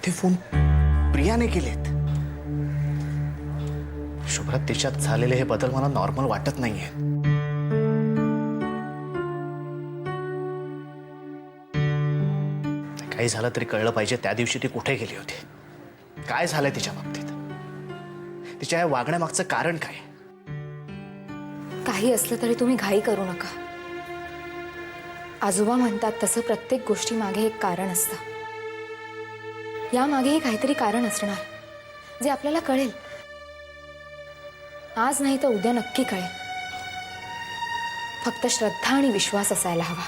ते फोन प्रियाने केलेत. शुभ्रा, तिच्यात झालेले हे बदल मला नॉर्मल वाटत नाहीये. काही झालं तरी कळलं पाहिजे त्या दिवशी ती कुठे गेली होती, काय झालंय तिच्या बाबतीत, तिच्या या वागण्यामागचं कारण काय. काही असलं तरी तुम्ही घाई करू नका. आजोबा म्हणतात तसं प्रत्येक गोष्टी मागे एक कारण असतं. यामागेही काहीतरी कारण असणार जे आपल्याला कळेल. आज नाही तर उद्या नक्की कळेल. फक्त श्रद्धा आणि विश्वास असायला हवा.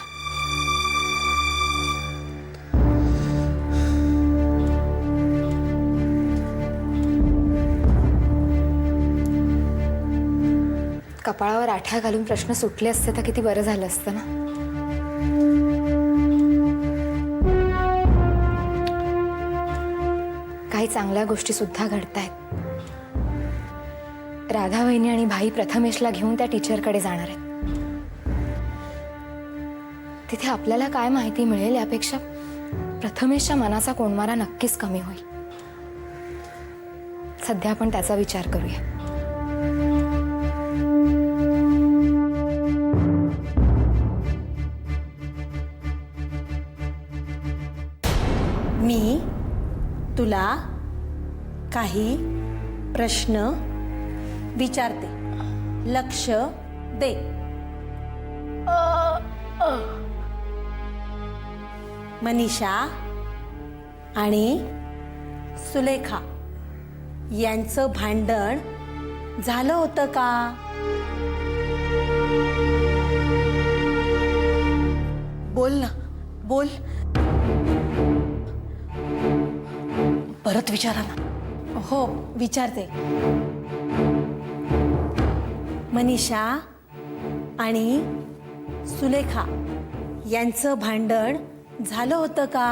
कपाळावर आठ्या घालून प्रश्न सुटले असते तर किती बरं झालं असतं ना. काही चांगल्या गोष्टी सुद्धा घडतायत. राधा वहिनी आणि भाई प्रथमेशला घेऊन त्या टीचरकडे जाणार आहेत. तिथे आपल्याला काय माहिती मिळेल यापेक्षा प्रथमेशच्या मनाचा कोंडमारा नक्कीच कमी होईल. सध्या आपण त्याचा विचार करूया. मी तुला काही प्रश्न विचारते, लक्ष दे. मनीषा आणि सुलेखा यांचं भांडण झालं होतं का? बोल ना, बोल. परत विचारा ना. हो, विचारते. मनीषा आणि सुलेखा यांचं भांडण झालं होतं का?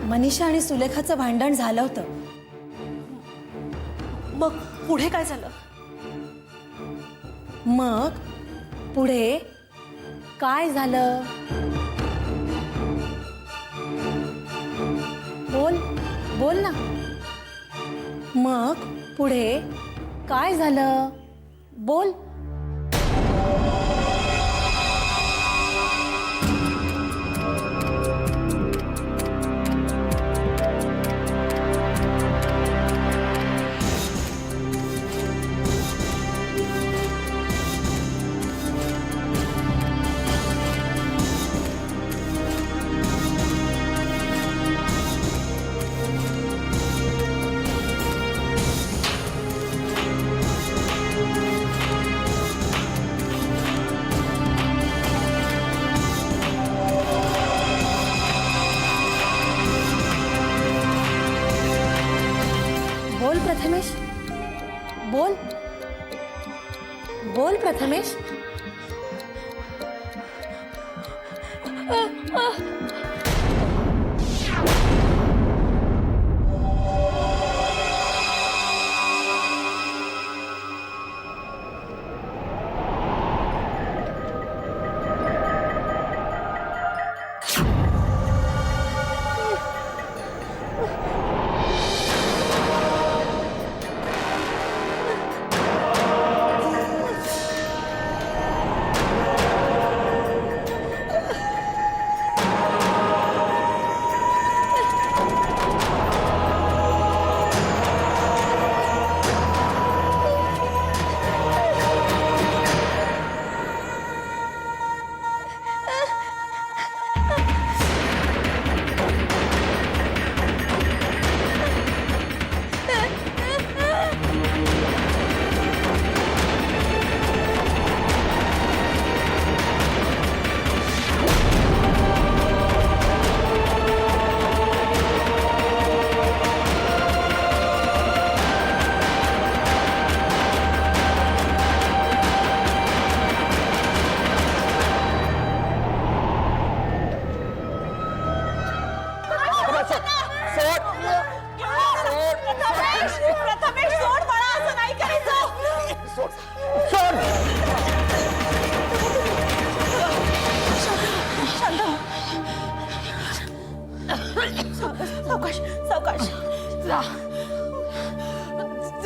मनीषा आणि सुलेखाचं भांडण झालं होतं. मग पुढे काय झालं? मग पुढे काय झालं? बोल, बोल ना. मग पुढे काय झालं? बोल. बोल प्रथमेश, बोल. बोल प्रथमेश.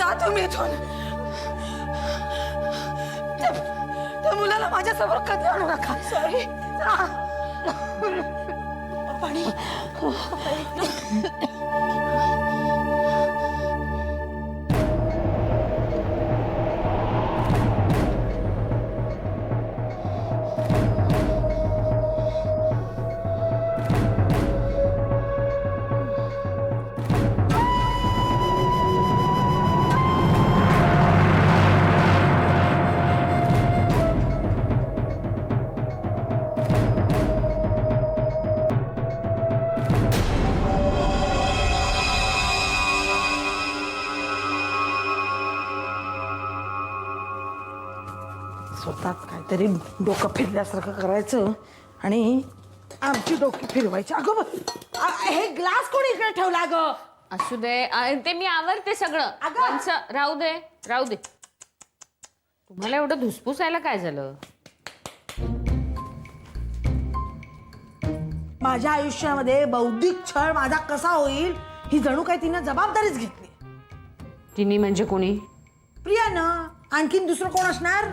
जा तुम्ही इथून. त्या मुलाला माझ्यासमोर कधी आणू नका. सॉरी. पाणी. स्वतः काहीतरी डोकं फिरल्यासारखं करायचं आणि आमची डोकी फिरवायची. अगं हे ग्लास कोणी इकडे ठेवला ग? असू दे ते मी आवरते सगळं. अगं! वंस, राहू दे राहू दे. तुम्हाला एवढं धुसफुसायला काय झालं? माझ्या आयुष्यामध्ये बौद्धिक छळ माझा कसा होईल ही जणू काही तिनं जबाबदारीच घेतली. तिने म्हणजे कोणी? प्रियानं. आणखीन दुसरं कोण असणार?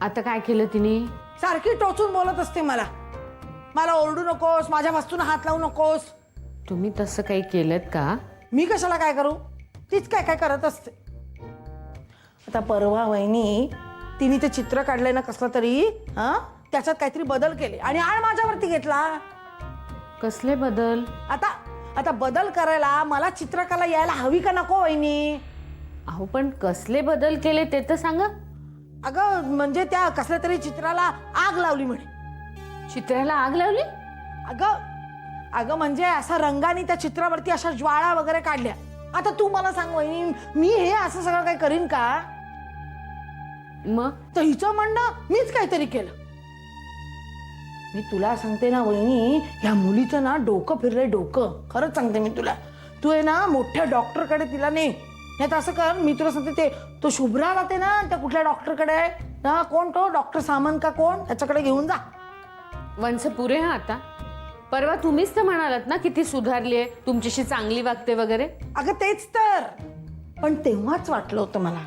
आता काय केलं तिने? सारखी टोचून बोलत असते मला. मला ओरडू नकोस, माझ्या वस्तूंना हात लावू नकोस. तुम्ही तसं काही केलं का? मी कशाला काय करू? तीच काय काय करत असते. आता परवा वहिनी तिने ते चित्र काढलंय ना कसलं तरी, त्याच्यात काहीतरी बदल केले आणि आळ माझ्यावरती घेतला. कसले बदल? आता बदल करायला मला चित्रकला यायला हवी का नको वहिनी? अहो पण कसले बदल केले ते तर सांगा. अगं म्हणजे त्या कसल्या तरी चित्राला आग लावली म्हणे. चित्राला आग लावली? अगं म्हणजे असा रंगाने त्या चित्रावरती अशा ज्वाळा वगैरे काढल्या. आता तू मला सांग वहिनी, मी हे असं सगळं काही करीन का? मग तर हिचं म्हणणं मीच काहीतरी केलं. मी तुला सांगते ना वहिनी, ह्या मुलीचं ना डोकं फिरलंय डोकं. खरंच सांगते मी तुला. तू आहे ना मोठ्या डॉक्टरकडे तिला ने. नाही तर असं कर, मी तुला सांगते तो शुभ्रा राहते ना त्या कुठल्या डॉक्टरकडे, कोण तो डॉक्टर सामंत का कोण, त्याच्याकडे घेऊन जा. वंस पुरे. हा आता परवा तुम्हीच तर म्हणालात ना की ती सुधारलीये, तुमच्याशी चांगली वागते वगैरे. अगं तेच तर. पण तेव्हाच वाटलं होतं मला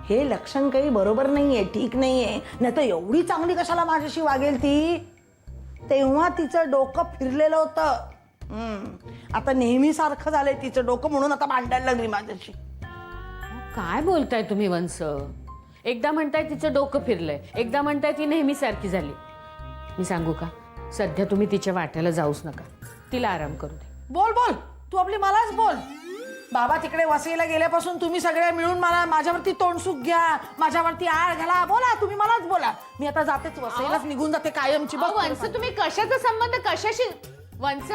हे लक्षण काही बरोबर नाहीये, ठीक नाहीये. नाही तर एवढी चांगली कशाला माझ्याशी वागेल ती? तेव्हा तिचं डोकं फिरलेलं होतं. आता नेहमी सारखं झालंय तिचं डोकं, म्हणून आता भांडायला लागली माझ्याशी. काय बोलताय तुम्ही वंस? एकदा म्हणताय तिचं डोकं फिरलंय, एकदा म्हणताय ती नेहमी सारखी झाली. मी सांगू का, सध्या तुम्ही तिच्या वाट्याला जाऊच नका. तिला आराम करू दे. बोल बोल, तू आपली मलाच बोल. बाबा तिकडे वसईला गेल्यापासून तुम्ही सगळे मिळून मला माझ्यावरती तोंडसुख घ्या, माझ्यावरती आळ घाला. बोला तुम्ही, मलाच बोला. मी आता जातेच, वसईलाच निघून जाते कायमची. बघ वंस, तुम्ही कशाचा संबंध कशाशी? वंस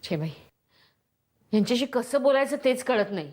छे बाई, यांच्याशी कसं बोलायचं तेच कळत नाही.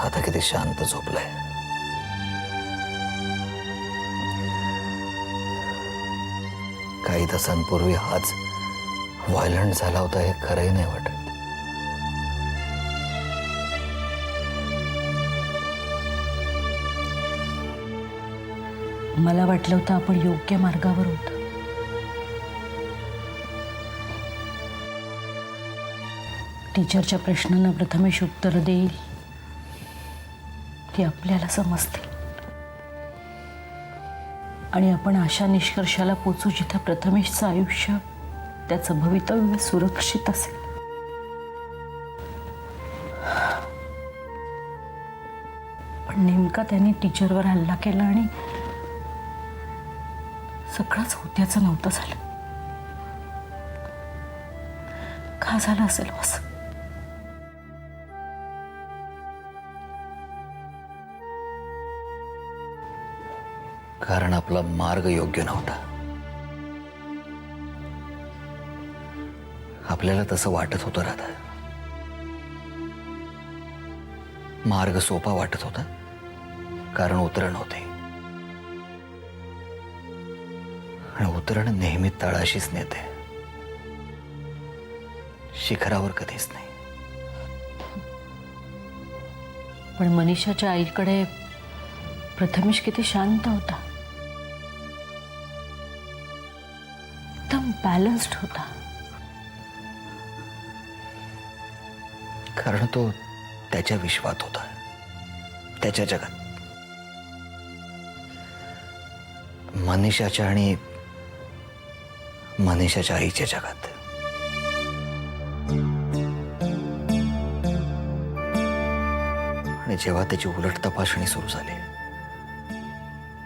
आता किती शांत झोपलाय. काही तासांपूर्वी हाच व्हायलंट झाला होता हे खरंही नाही वाटत. मला वाटलं होतं आपण योग्य मार्गावर होतो. टीचरच्या प्रश्नांना प्रथमेश उत्तर देईल की आपल्याला समजते आणि आपण अशा निष्कर्षाला पोचू जिथं प्रथमेशचं आयुष्य, त्याचं भवितव्य सुरक्षित असेल. पण नेमका त्याने टीचरवर हल्ला केला आणि सगळंच होत्याचं नव्हतं झालं. का झालं असेल असं? कारण आपला मार्ग योग्य नव्हता. आपल्याला तसं वाटत होतं राधा. मार्ग सोपा वाटत होता कारण उतरण होते, आणि उतरण नेहमी तळाशीच नेते, शिखरावर कधीच नाही. पण मनीषाच्या आईकडे प्रथमेश किती शांत होता, एकदम बॅलन्स्ड होता. कारण तो त्याच्या विश्वात होता, त्याच्या जगात. मनीषाच्या आणि मनीषाच्या आईच्या जगात. आणि जेव्हा त्याची उलट तपासणी सुरू झाली,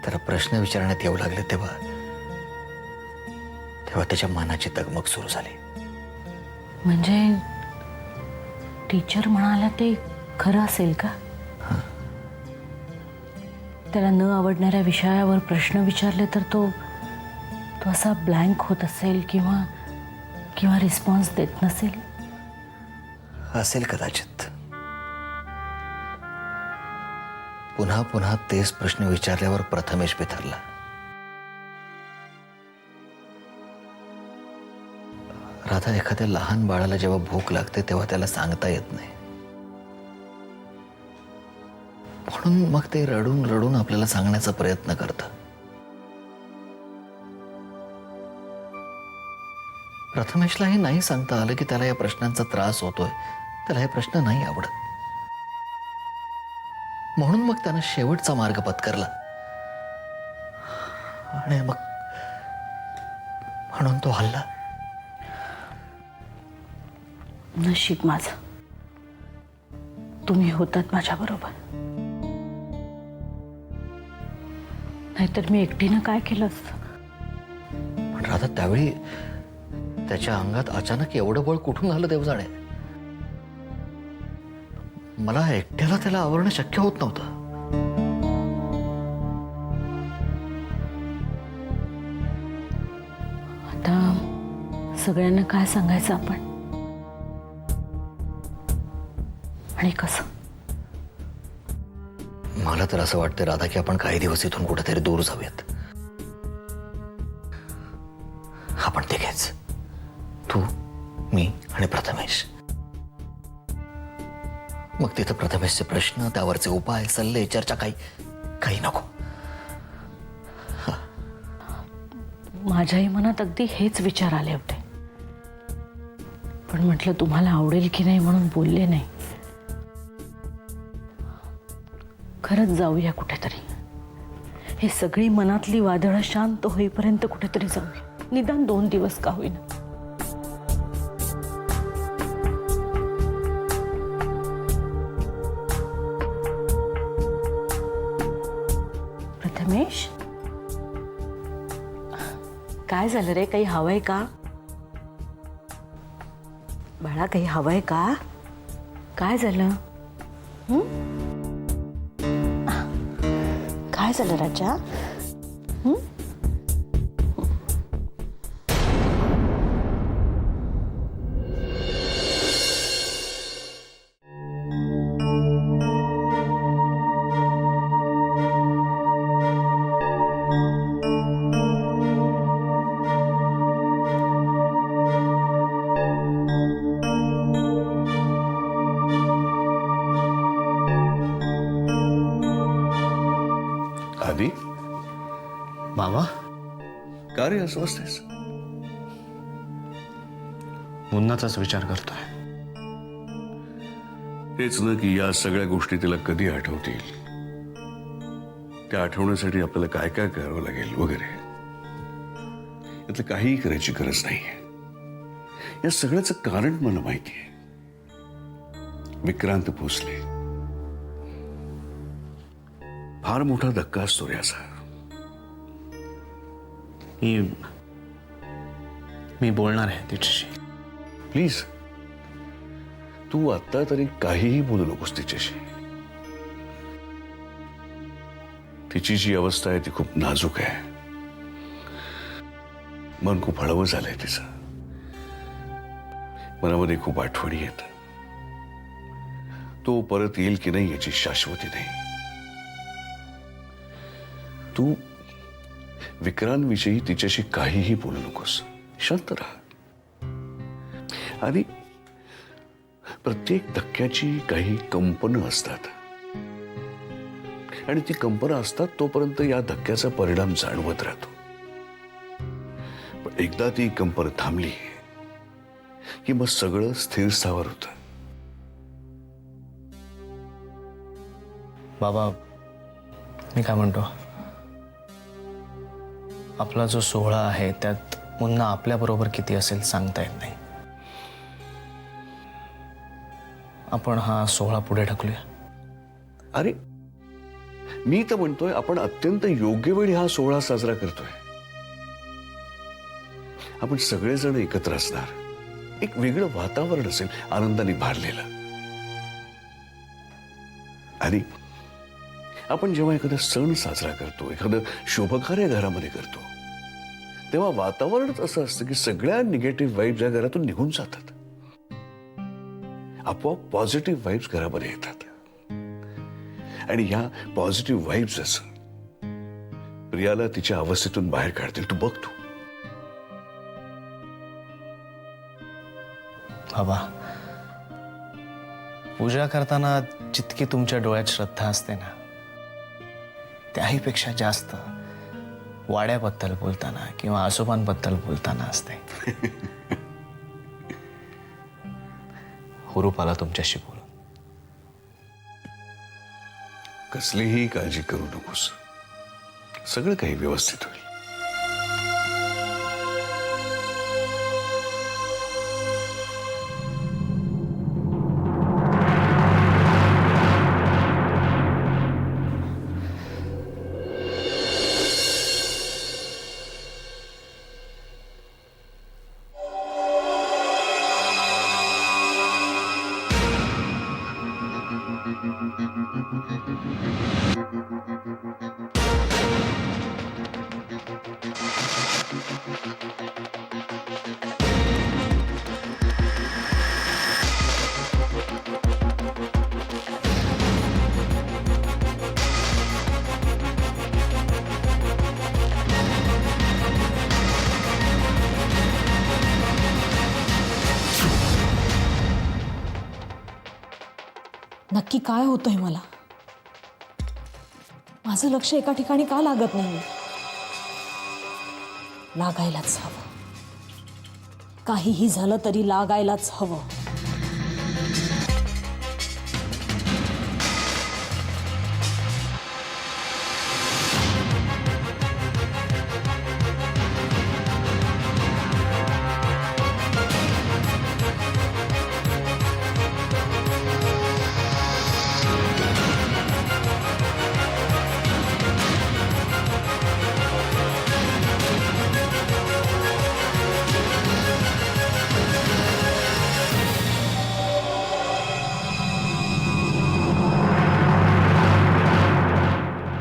त्याला प्रश्न विचारण्यात येऊ लागले, तेव्हा त्याच्या मनाची दगमग सुरू झाली. म्हणजे टीचर म्हणाला ते खरं असेल का? त्याला न आवडणाऱ्या विषयावर प्रश्न विचारले तर तो असा ब्लँक होत असेल किंवा रिस्पॉन्स देत नसेल. असेल कदाचित. पुन्हा पुन्हा तेच प्रश्न विचारल्यावर प्रथमेश बिथरला. राधा, एखाद्या लहान बाळाला जेव्हा भूक लागते तेव्हा त्याला सांगता येत नाही, म्हणून मग ते रडून रडून आपल्याला सांगण्याचा प्रयत्न करतं. प्रथमेशलाही नाही सांगता आलं की त्याला या प्रश्नांचा त्रास होतोय, त्याला हे प्रश्न नाही आवडत. म्हणून मग त्यानं शेवटचा मार्ग पत्करला, आणि मग म्हणून तो हल्ला. नशीब माझं, तुम्ही होतात माझ्या बरोबर. नाहीतर मी एकटीनं काय केलं असतं. पण राधा, त्यावेळी त्याच्या अंगात अचानक एवढं बळ कुठून आलं देव जाणे. मला एकट्याला त्याला आवरणं शक्य होत नव्हतं. आता सगळ्यांना काय सांगायचं आपण, आणि कसं? मला तर असं वाटतं राधा की आपण काही दिवस इथून कुठेतरी दूर जाऊयात. आपण तिघेच, तू, मी आणि प्रथमेश. मग तिथं प्रथमेशचे प्रश्न, त्यावरचे उपाय, सल्ले, चर्चा काही नको. माझ्याही मनात अगदी हेच विचार आले होते, पण म्हटलं तुम्हाला आवडेल की नाही म्हणून बोलले नाही. खरंच जाऊया कुठेतरी. हे सगळी मनातली वादळं शांत होईपर्यंत कुठेतरी जाऊया, निदान 2 दिवस का होईना. प्रथमेश, काय झालं रे? काही हवंय का बाळा? काही हवंय का? काय झालं? काय झालं राजा? आधी मामा, का रे असं असतेस? मुन्नाचाच विचार करतोय. हेच ना की या सगळ्या गोष्टी तिला कधी आठवतील, त्या आठवण्यासाठी आपल्याला काय काय करावं लागेल वगैरे. यातलं काहीही करायची गरज नाहीये. या सगळ्याचं कारण मला माहिती आहे. विक्रांत भोसले फार मोठा धक्का असतो रे असा. मी बोलणार आहे तिच्याशी. प्लीज, तू आता तरी काहीही बोलू नकोस तिच्याशी. तिची जी अवस्था आहे ती खूप नाजूक आहे. मन खूप हळवं झालंय तिचं. मनामध्ये खूप आठवणी येत. तो परत येईल की नाही याची शाश्वती नाही. तू विक्रांतविषयी तिच्याशी काहीही बोलू नकोस. शांत राहा. आणि प्रत्येक धक्क्याची काही कंपनं असतात आणि ती कंपनं असतात तोपर्यंत या धक्क्याचा परिणाम जाणवत राहतो. पण एकदा ती कंपन थांबली की मग सगळं स्थिर स्थावर होतं. बाबा, मी काय म्हणतो, आपला जो सोहळा आहे त्यात मुन्ना आपल्याबरोबर किती असेल सांगता येत नाही. आपण हा सोहळा पुढे ढकलूया. अरे मी तर म्हणतोय आपण अत्यंत योग्य वेळी हा सोहळा साजरा करतोय. आपण सगळेजण एकत्र असणार. एक वेगळं वातावरण असेल, आनंदाने भारलेलं. आणि आपण जेव्हा एखादा सण साजरा करतो, एखादं शुभकार्य घरामध्ये करतो, तेव्हा वातावरणच असं असतं की सगळ्या निगेटिव्ह वाईब्स या घरातून निघून जातात. आपोआप पॉझिटिव्ह वाईब्स घरामध्ये येतात. आणि ह्या पॉझिटिव्ह वाईब्सच प्रियाला तिच्या अवस्थेतून बाहेर काढतील. तू बघ. तू बाबा, पूजा करताना जितकी तुमच्या डोळ्यात श्रद्धा असते ना, त्याहीपेक्षा जास्त वाड्याबद्दल बोलताना किंवा आजोबांबद्दल बोलताना असते. हुरूप आला तुमच्याशी बोलून. कसलीही काळजी करू नकोस. सगळं काही व्यवस्थित होईल. नक्की काय होतंय मला? माझं लक्ष एका ठिकाणी का लागत नाही? लागायलाच हवं. काहीही झालं तरी लागायलाच हवं.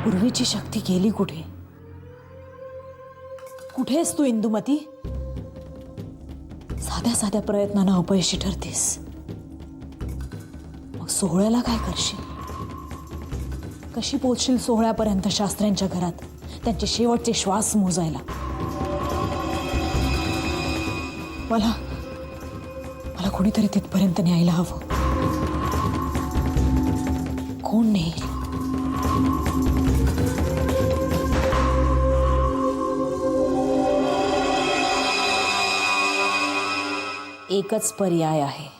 पूर्वीची शक्ती गेली कुठे? कुठे आहेस तू इंदुमती? साध्या साध्या प्रयत्नानं अपयशी ठरतेस. मग सोहळ्याला काय करशील? कशी पोचशील सोहळ्यापर्यंत शास्त्र्यांच्या घरात त्यांचे शेवटचे श्वास मोजायला? मला कोणीतरी तिथपर्यंत न्यायला हवं. कोण नेईल? एकच पर्याय आहे.